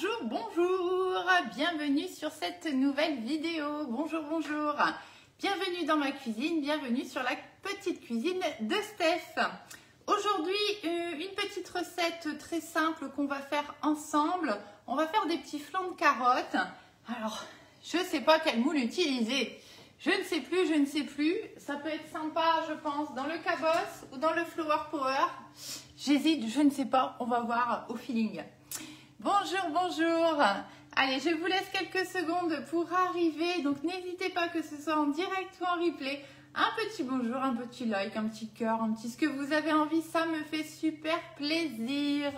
Bonjour, bonjour, bienvenue sur cette nouvelle vidéo. Bonjour, bonjour, bienvenue dans ma cuisine, bienvenue sur la petite cuisine de Steph. Aujourd'hui, une petite recette très simple qu'on va faire ensemble. On va faire des petits flancs de carottes. Alors, je ne sais pas quel moule utiliser. Je ne sais plus. Ça peut être sympa, je pense, dans le cabosse ou dans le flower power. J'hésite, je ne sais pas. On va voir au feeling. Bonjour, bonjour. Allez, je vous laisse quelques secondes pour arriver. Donc, n'hésitez pas que ce soit en direct ou en replay. Un petit bonjour, un petit like, un petit cœur, un petit ce que vous avez envie. Ça me fait super plaisir.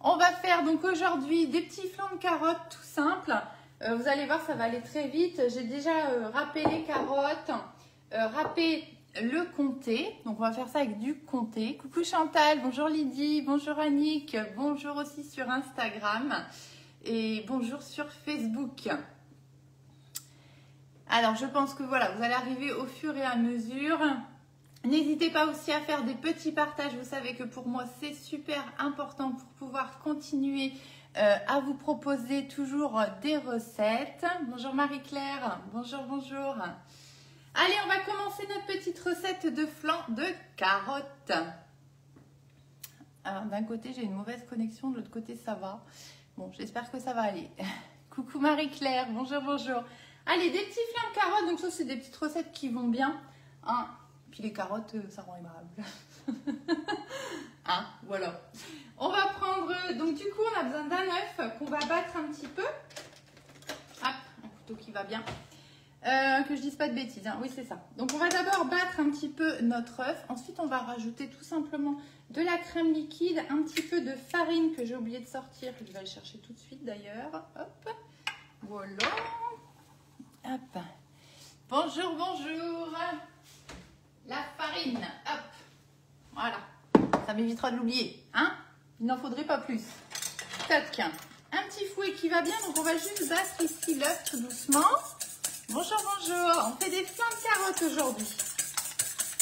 On va faire donc aujourd'hui des petits flancs de carottes tout simples. Vous allez voir, ça va aller très vite. J'ai déjà râpé les carottes, râpé le comté. Donc, on va faire ça avec du comté. Coucou Chantal, bonjour Lydie, bonjour Annick, bonjour aussi sur Instagram et bonjour sur Facebook. Alors, je pense que voilà, vous allez arriver au fur et à mesure. N'hésitez pas aussi à faire des petits partages. Vous savez que pour moi, c'est super important pour pouvoir continuer à vous proposer toujours des recettes. Bonjour Marie-Claire, bonjour, bonjour. Allez, on va commencer notre petite recette de flan de carottes. Alors, d'un côté, j'ai une mauvaise connexion, de l'autre côté, ça va. Bon, j'espère que ça va aller. Coucou Marie-Claire, bonjour, bonjour. Allez, des petits flancs de carottes. Donc, ça, c'est des petites recettes qui vont bien. Hein. Puis les carottes, ça rend aimable. Hein, voilà. On va prendre, donc du coup, on a besoin d'un œuf qu'on va battre un petit peu. Hop, un couteau qui va bien. Que je dise pas de bêtises, hein. Oui c'est ça. Donc on va d'abord battre un petit peu notre œuf. Ensuite on va rajouter tout simplement de la crème liquide, un petit peu de farine que j'ai oublié de sortir. Je vais aller chercher tout de suite d'ailleurs. Hop, voilà. Hop. Bonjour, bonjour. La farine. Hop. Voilà. Ça m'évitera de l'oublier, hein. Il n'en faudrait pas plus. Tac. Un petit fouet qui va bien. Donc on va juste battre ici l'œuf tout doucement. Bonjour, bonjour, on fait des flancs de carottes aujourd'hui.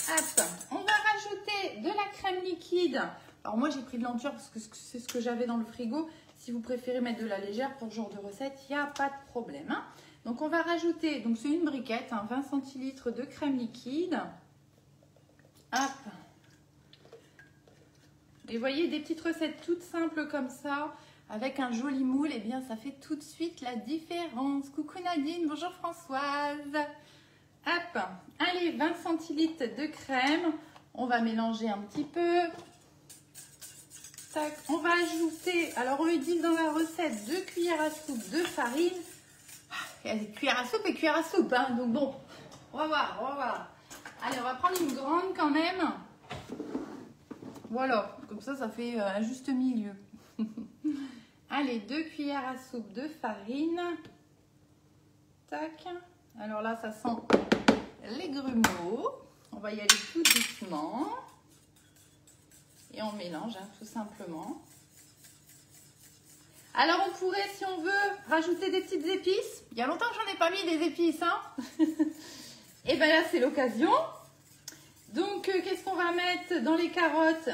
Hop, on va rajouter de la crème liquide. Alors moi j'ai pris de l'entière parce que c'est ce que j'avais dans le frigo. Si vous préférez mettre de la légère pour ce genre de recette, il n'y a pas de problème. Hein. Donc on va rajouter, donc c'est une briquette, hein, 20 centilitres de crème liquide. Hop. Et vous voyez, des petites recettes toutes simples comme ça. Avec un joli moule, eh bien, ça fait tout de suite la différence. Coucou Nadine, bonjour Françoise. Hop, allez, 20 centilitres de crème. On va mélanger un petit peu. Tac, on va ajouter, alors on lui dit dans la recette, 2 cuillères à soupe de farine. Il y a des cuillères à soupe et cuillères à soupe, hein, donc bon, on va voir, on va voir. Allez, on va prendre une grande quand même. Voilà, comme ça fait un juste milieu. Allez, 2 cuillères à soupe de farine. Tac. Alors là, ça sent les grumeaux. On va y aller tout doucement. Et on mélange, hein, tout simplement. Alors, on pourrait, si on veut, rajouter des petites épices. Il y a longtemps que j'en ai pas mis des épices, hein. Et bien là, c'est l'occasion. Donc, qu'est-ce qu'on va mettre dans les carottes ?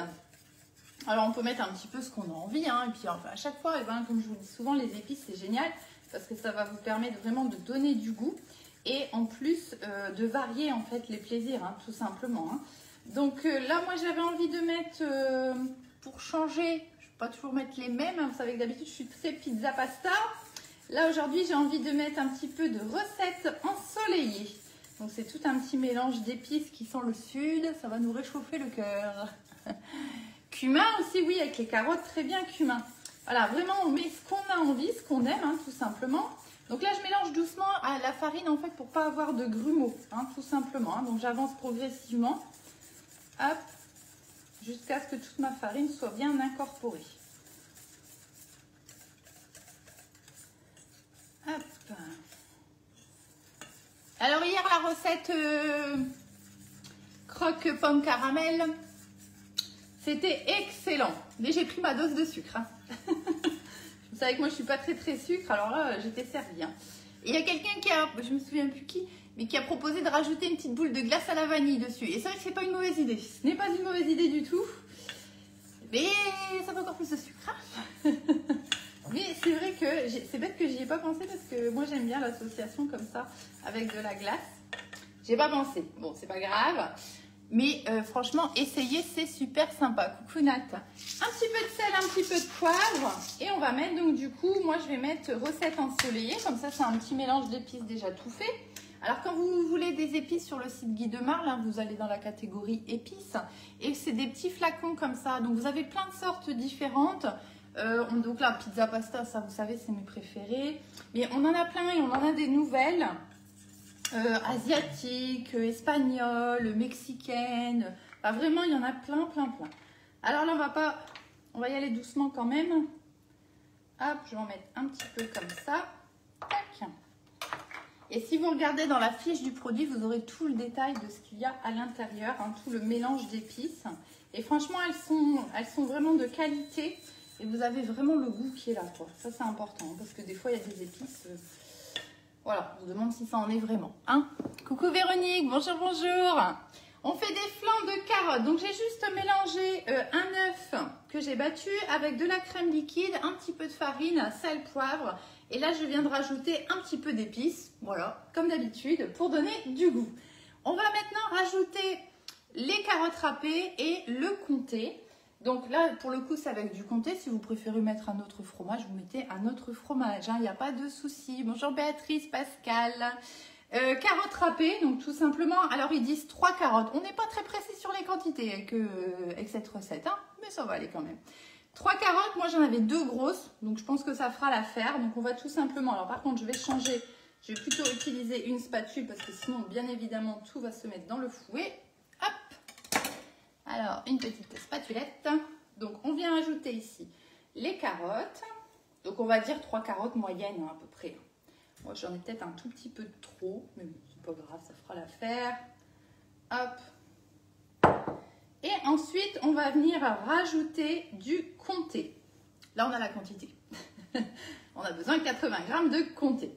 Alors, on peut mettre un petit peu ce qu'on a envie, hein, et puis enfin, à chaque fois, comme je vous dis souvent, les épices, c'est génial, parce que ça va vous permettre vraiment de donner du goût, et en plus, de varier, en fait, les plaisirs, hein, tout simplement. Hein. Donc là, moi, j'avais envie de mettre, pour changer, je ne vais pas toujours mettre les mêmes, hein, vous savez que d'habitude, je suis très pizza pasta. Là, aujourd'hui, j'ai envie de mettre un petit peu de recettes ensoleillées. Donc, c'est tout un petit mélange d'épices qui sent le sud, ça va nous réchauffer le cœur. Cumin aussi, oui, avec les carottes, très bien cumin. Voilà, vraiment, on met ce qu'on a envie, ce qu'on aime, hein, tout simplement. Donc là, je mélange doucement à la farine, en fait, pour pas avoir de grumeaux, hein, tout simplement. Hein. Donc, j'avance progressivement. Hop, jusqu'à ce que toute ma farine soit bien incorporée. Hop. Alors, hier, la recette croque pomme caramel. C'était excellent, mais j'ai pris ma dose de sucre. Hein. Vous savez que moi je suis pas très sucre, alors là j'étais servie. Hein. Et il y a quelqu'un qui a, je me souviens plus qui, mais qui a proposé de rajouter une petite boule de glace à la vanille dessus. Et c'est vrai que c'est pas une mauvaise idée. Ce n'est pas une mauvaise idée du tout. Mais ça fait encore plus de sucre. Hein. Mais c'est vrai que, c'est bête que j'y ai pas pensé parce que moi j'aime bien l'association comme ça avec de la glace. J'ai pas pensé. Bon, c'est pas grave. Mais franchement, essayez, c'est super sympa. Coucou Nat. Un petit peu de sel, un petit peu de poivre. Et on va mettre donc du coup, moi je vais mettre recette ensoleillée. Comme ça, c'est un petit mélange d'épices déjà tout fait. Alors quand vous voulez des épices sur le site Guy de Marle, hein, vous allez dans la catégorie épices. Et c'est des petits flacons comme ça. Donc vous avez plein de sortes différentes. Donc la pizza pasta, ça vous savez, c'est mes préférés. Mais on en a plein et on en a des nouvelles. Asiatiques, espagnoles, mexicaines. Enfin, vraiment, il y en a plein, plein, plein. Alors là, on va y aller doucement quand même. Hop, je vais en mettre un petit peu comme ça. Tac. Et si vous regardez dans la fiche du produit, vous aurez tout le détail de ce qu'il y a à l'intérieur, hein, tout le mélange d'épices. Et franchement, elles sont vraiment de qualité. Et vous avez vraiment le goût qui est là, quoi. Ça, c'est important, hein, parce que des fois, il y a des épices... Voilà, on se demande si ça en est vraiment. Hein, coucou Véronique, bonjour, bonjour. On fait des flancs de carottes. Donc j'ai juste mélangé un œuf que j'ai battu avec de la crème liquide, un petit peu de farine, sel, poivre. Et là, je viens de rajouter un petit peu d'épices. Voilà, comme d'habitude, pour donner du goût. On va maintenant rajouter les carottes râpées et le comté. Donc là, pour le coup, c'est avec du comté. Si vous préférez mettre un autre fromage, vous mettez un autre fromage. Il n'y a pas de souci. Bonjour Béatrice, Pascal. Carottes râpées, donc tout simplement. Alors, ils disent 3 carottes. On n'est pas très précis sur les quantités avec cette recette, hein, mais ça va aller quand même. 3 carottes, moi j'en avais 2 grosses. Donc, je pense que ça fera l'affaire. Donc, on va tout simplement... Alors, par contre, je vais changer. Je vais plutôt utiliser une spatule parce que sinon, bien évidemment, tout va se mettre dans le fouet. Hop! Alors, une petite spatulette. Donc, on vient ajouter ici les carottes. Donc, on va dire 3 carottes moyennes, hein, à peu près. Moi, j'en ai peut-être un tout petit peu de trop. Mais bon, c'est pas grave, ça fera l'affaire. Hop. Et ensuite, on va venir rajouter du comté. Là, on a la quantité. On a besoin de 80 g de comté.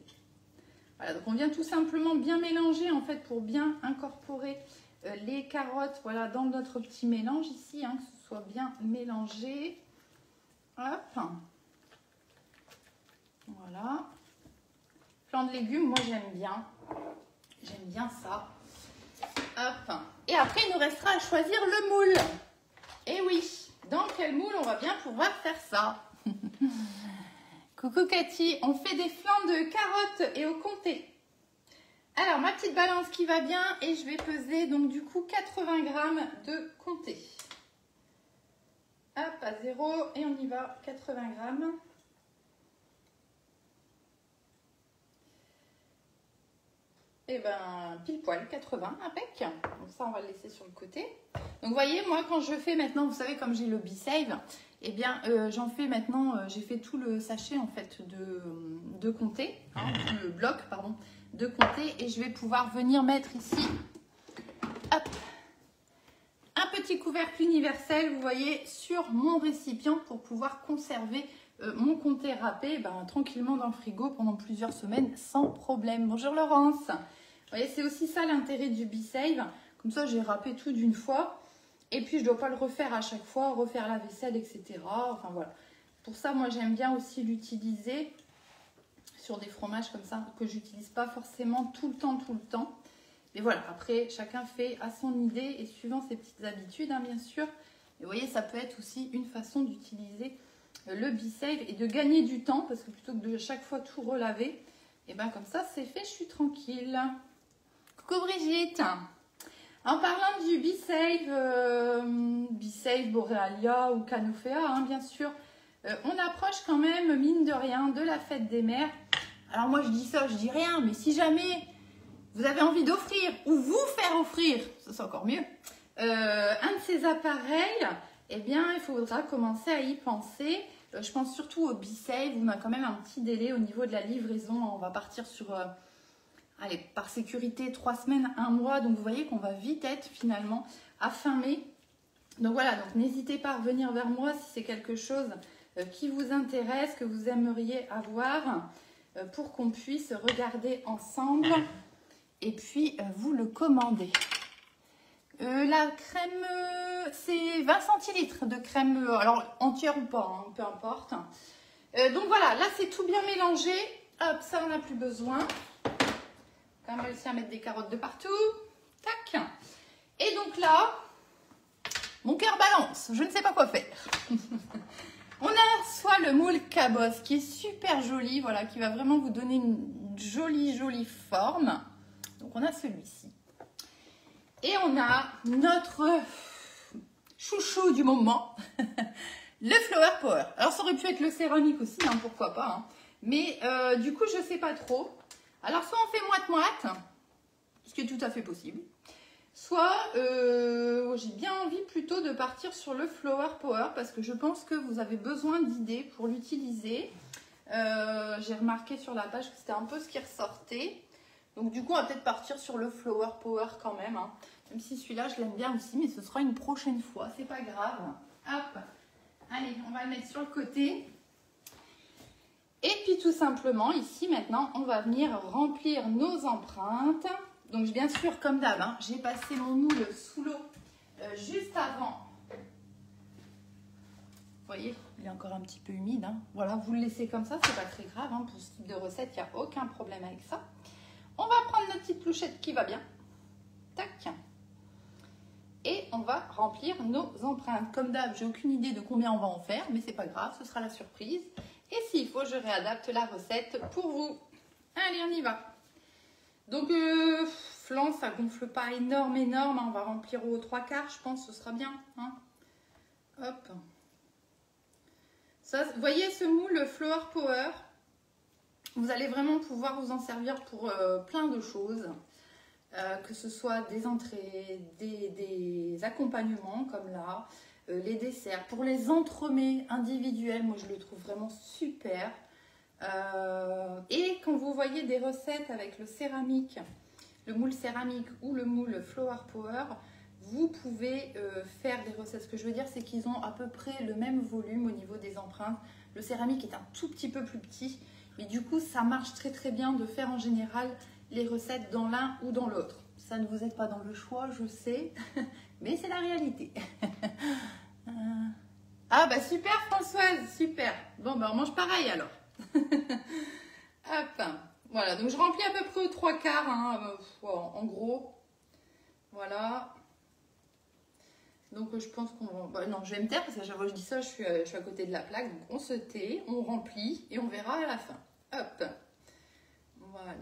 Voilà, donc on vient tout simplement bien mélanger, en fait, pour bien incorporer les carottes, voilà, dans notre petit mélange ici, hein, que ce soit bien mélangé. Hop. Voilà. Flan de légumes, moi j'aime bien. J'aime bien ça. Hop. Et après, il nous restera à choisir le moule. Et oui, dans quel moule on va bien pouvoir faire ça? Coucou Cathy, on fait des flancs de carottes et au comté. Alors, ma petite balance qui va bien et je vais peser donc du coup 80 g de comté. Hop, à 0 et on y va, 80 g. Et ben, pile poil, 80, impec. Donc ça, on va le laisser sur le côté. Donc, vous voyez, moi, quand je fais maintenant, vous savez, comme j'ai le B-Save, eh bien, j'en fais maintenant, j'ai fait tout le sachet, en fait, de comté, hein, le bloc, pardon, de comté. Et je vais pouvoir venir mettre ici, hop, un petit couvercle universel, vous voyez, sur mon récipient pour pouvoir conserver mon comté râpé tranquillement dans le frigo pendant plusieurs semaines sans problème. Bonjour Laurence. Vous voyez, c'est aussi ça l'intérêt du B-Save. Comme ça, j'ai râpé tout d'une fois. Et puis, je ne dois pas le refaire à chaque fois, refaire la vaisselle, etc. Enfin, voilà. Pour ça, moi, j'aime bien aussi l'utiliser sur des fromages comme ça, que j'utilise pas forcément tout le temps. Mais voilà, après, chacun fait à son idée et suivant ses petites habitudes, hein, bien sûr. Et vous voyez, ça peut être aussi une façon d'utiliser le B-Save et de gagner du temps, parce que plutôt que de chaque fois tout relaver, et bien comme ça, c'est fait, je suis tranquille. Coucou Brigitte. En parlant du B-Save Borealia ou Canofea, hein, bien sûr, on approche quand même, mine de rien, de la fête des mères. Alors moi, je dis ça, je dis rien, mais si jamais vous avez envie d'offrir ou vous faire offrir, ça c'est encore mieux, un de ces appareils, eh bien, il faudra commencer à y penser. Je pense surtout au B-Save, on a quand même un petit délai au niveau de la livraison. On va partir sur, allez, par sécurité, 3 semaines, 1 mois. Donc, vous voyez qu'on va vite être finalement à fin mai. Donc, voilà, donc n'hésitez pas à revenir vers moi si c'est quelque chose qui vous intéresse, que vous aimeriez avoir, pour qu'on puisse regarder ensemble et puis vous le commander. La crème, c'est 20 centilitres de crème, alors entière ou pas, hein, peu importe. Donc voilà, là c'est tout bien mélangé. Hop, ça on n'a plus besoin. Quand même réussi à mettre des carottes de partout. Tac. Et donc là, mon cœur balance. Je ne sais pas quoi faire. On a soit le moule Cabosse qui est super joli, voilà, qui va vraiment vous donner une jolie forme. Donc on a celui-ci. Et on a notre chouchou du moment, le Flower Power. Alors ça aurait pu être le céramique aussi, hein, pourquoi pas. Hein. Mais du coup je ne sais pas trop. Alors soit on fait moite-moite, ce qui est tout à fait possible. Soit j'ai bien envie plutôt de partir sur le Flower Power parce que je pense que vous avez besoin d'idées pour l'utiliser. J'ai remarqué sur la page que c'était un peu ce qui ressortait. Donc du coup on va peut-être partir sur le Flower Power quand même. Hein. Même si celui-là je l'aime bien aussi, mais ce sera une prochaine fois, c'est pas grave. Hop, allez, on va le mettre sur le côté. Et puis tout simplement ici maintenant on va venir remplir nos empreintes. Donc bien sûr comme d'hab, hein, j'ai passé mon moule sous l'eau juste avant. Vous voyez, il est encore un petit peu humide. Hein. Voilà, vous le laissez comme ça, c'est pas très grave. Hein. Pour ce type de recette, il n'y a aucun problème avec ça. On va prendre notre petite louchette qui va bien. Tac. Et on va remplir nos empreintes. Comme d'hab, j'ai aucune idée de combien on va en faire, mais c'est pas grave, ce sera la surprise. Et s'il faut, je réadapte la recette pour vous. Allez, on y va. Donc, flan, ça gonfle pas énorme. Hein. On va remplir aux 3/4, je pense, ce sera bien. Hein. Hop. Ça, vous voyez ce moule Flower Power, vous allez vraiment pouvoir vous en servir pour plein de choses. Que ce soit des entrées, des accompagnements comme là, les desserts. Pour les entremets individuels, moi je le trouve vraiment super. Et quand vous voyez des recettes avec le céramique, le moule céramique ou le moule Flower Power, vous pouvez faire des recettes. Ce que je veux dire, c'est qu'ils ont à peu près le même volume au niveau des empreintes. Le céramique est un tout petit peu plus petit, mais du coup, ça marche très bien de faire en général les recettes dans l'un ou dans l'autre. Ça ne vous aide pas dans le choix, je sais, mais c'est la réalité. Ah bah super Françoise, super. Bon bah on mange pareil alors. Hop, voilà, donc je remplis à peu près aux 3/4, hein, en gros. Voilà. Donc je pense qu'on va... Bah, non, je vais me taire parce que chaque fois que je dis ça, je suis à côté de la plaque. Donc on se tait, on remplit et on verra à la fin. Hop. Voilà.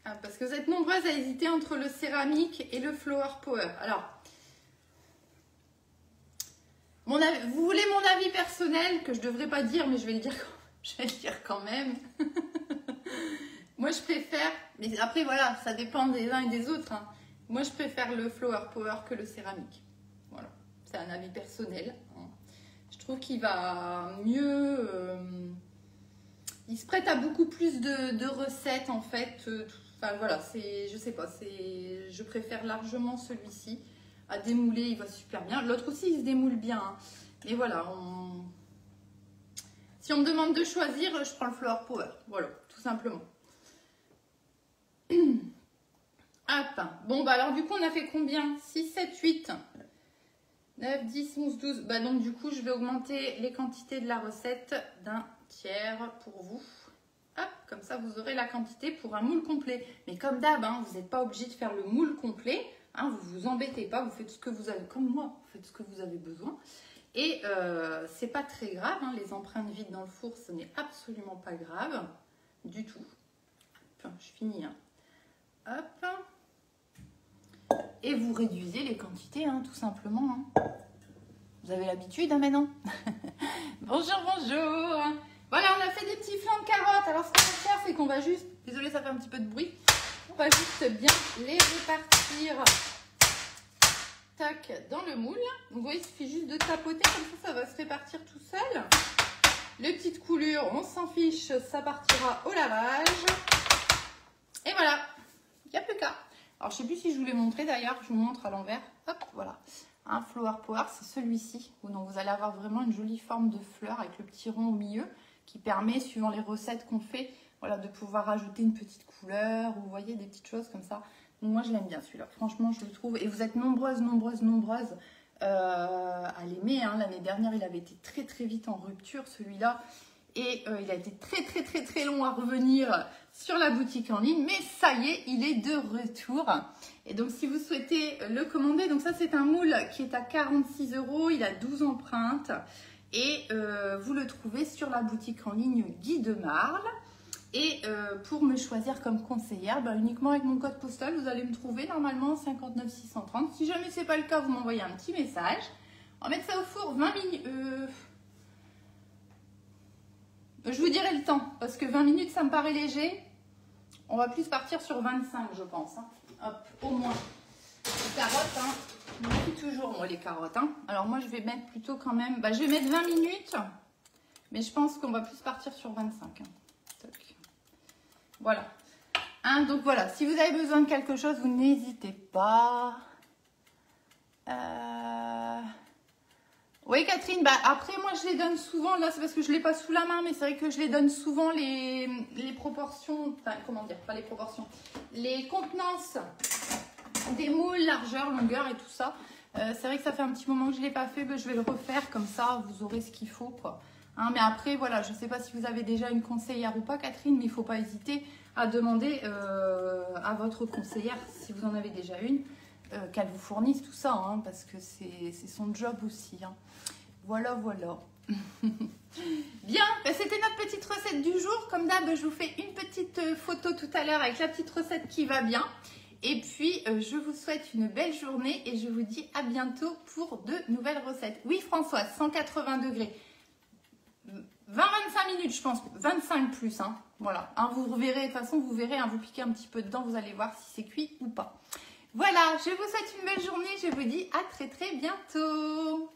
Ah, parce que vous êtes nombreuses à hésiter entre le céramique et le Flower Power. Alors, vous voulez mon avis personnel que je ne devrais pas dire, mais je vais le dire quand même. Moi, je préfère, mais après, voilà, ça dépend des uns et des autres. Hein. Moi, je préfère le Flower Power que le céramique. Voilà, c'est un avis personnel. Hein. Je trouve qu'il va mieux... il se prête à beaucoup plus de recettes, en fait. Enfin, voilà, je sais pas, je préfère largement celui-ci. À démouler, il va super bien. L'autre aussi, il se démoule bien. Hein. Mais voilà, si on me demande de choisir, je prends le Flower Power. Voilà, tout simplement. Hop. Bon, bah alors du coup, on a fait combien? 6, 7, 8, 9, 10, 11, 12. Bah donc du coup, je vais augmenter les quantités de la recette d'un tiers pour vous. Hop, comme ça, vous aurez la quantité pour un moule complet. Mais comme d'hab, hein, vous n'êtes pas obligé de faire le moule complet. Hein, vous vous embêtez pas, vous faites ce que vous avez, comme moi, vous faites ce que vous avez besoin. Et c'est pas très grave, hein, les empreintes vides dans le four, ce n'est absolument pas grave du tout. Enfin, je finis. Hein. Hop. Et vous réduisez les quantités, hein, tout simplement. Hein. Vous avez l'habitude, hein, maintenant. Bonjour, bonjour. Voilà, on a fait des petits flancs de carottes. Alors, ce qu'on va faire, c'est qu'on va juste... Désolée, ça fait un petit peu de bruit. On va juste bien les répartir. Tac, dans le moule. Donc, vous voyez, il suffit juste de tapoter. Comme ça va se répartir tout seul. Les petites coulures, on s'en fiche. Ça partira au lavage. Et voilà. Il n'y a plus qu'à. Alors, je ne sais plus si je vous l'ai montré d'ailleurs. Je vous montre à l'envers. Hop, voilà. Un Flower Power, c'est celui-ci. Donc, vous allez avoir vraiment une jolie forme de fleur avec le petit rond au milieu qui permet, suivant les recettes qu'on fait, voilà, de pouvoir rajouter une petite couleur ou vous voyez des petites choses comme ça. Donc, moi, je l'aime bien celui-là. Franchement, je le trouve. Et vous êtes nombreuses à l'aimer. Hein. L'année dernière, il avait été très très vite en rupture, celui-là. Et il a été très long à revenir sur la boutique en ligne. Mais ça y est, il est de retour. Et donc, si vous souhaitez le commander, donc ça, c'est un moule qui est à 46 €. Il a 12 empreintes. Et vous le trouvez sur la boutique en ligne Guy de Marle. Et pour me choisir comme conseillère, uniquement avec mon code postal, vous allez me trouver normalement 59 630. Si jamais ce n'est pas le cas, vous m'envoyez un petit message. On va mettre ça au four 20 minutes. Je vous dirai le temps, parce que 20 minutes, ça me paraît léger. On va plus partir sur 25, je pense. Hein. Hop, au moins. Les carottes, hein. Je me dis toujours, moi, les carottes. Hein. Alors moi, je vais mettre plutôt quand même... je vais mettre 20 minutes, mais je pense qu'on va plus partir sur 25. Hein. Toc. Voilà. Hein, donc voilà, si vous avez besoin de quelque chose, vous n'hésitez pas. Oui, Catherine, après, moi, je les donne souvent. Là, c'est parce que je ne l'ai pas sous la main, mais c'est vrai que je les donne souvent les proportions. Enfin, comment dire, pas les proportions. Les contenances des moules, largeur, longueur et tout ça. C'est vrai que ça fait un petit moment que je ne l'ai pas fait, mais je vais le refaire. Comme ça, vous aurez ce qu'il faut, quoi. Hein, mais après, voilà, je ne sais pas si vous avez déjà une conseillère ou pas, Catherine, mais il ne faut pas hésiter à demander à votre conseillère, si vous en avez déjà une, qu'elle vous fournisse tout ça, hein, parce que c'est son job aussi. Hein. Voilà, voilà. Bien, c'était notre petite recette du jour. Comme d'hab, je vous fais une petite photo tout à l'heure avec la petite recette qui va bien. Et puis, je vous souhaite une belle journée et je vous dis à bientôt pour de nouvelles recettes. Oui, Françoise, 180 degrés. 20-25 minutes, je pense. 25 plus, hein. Voilà. Hein, vous verrez, de toute façon, vous verrez, hein, vous piquez un petit peu dedans, vous allez voir si c'est cuit ou pas. Voilà, je vous souhaite une belle journée. Je vous dis à très bientôt.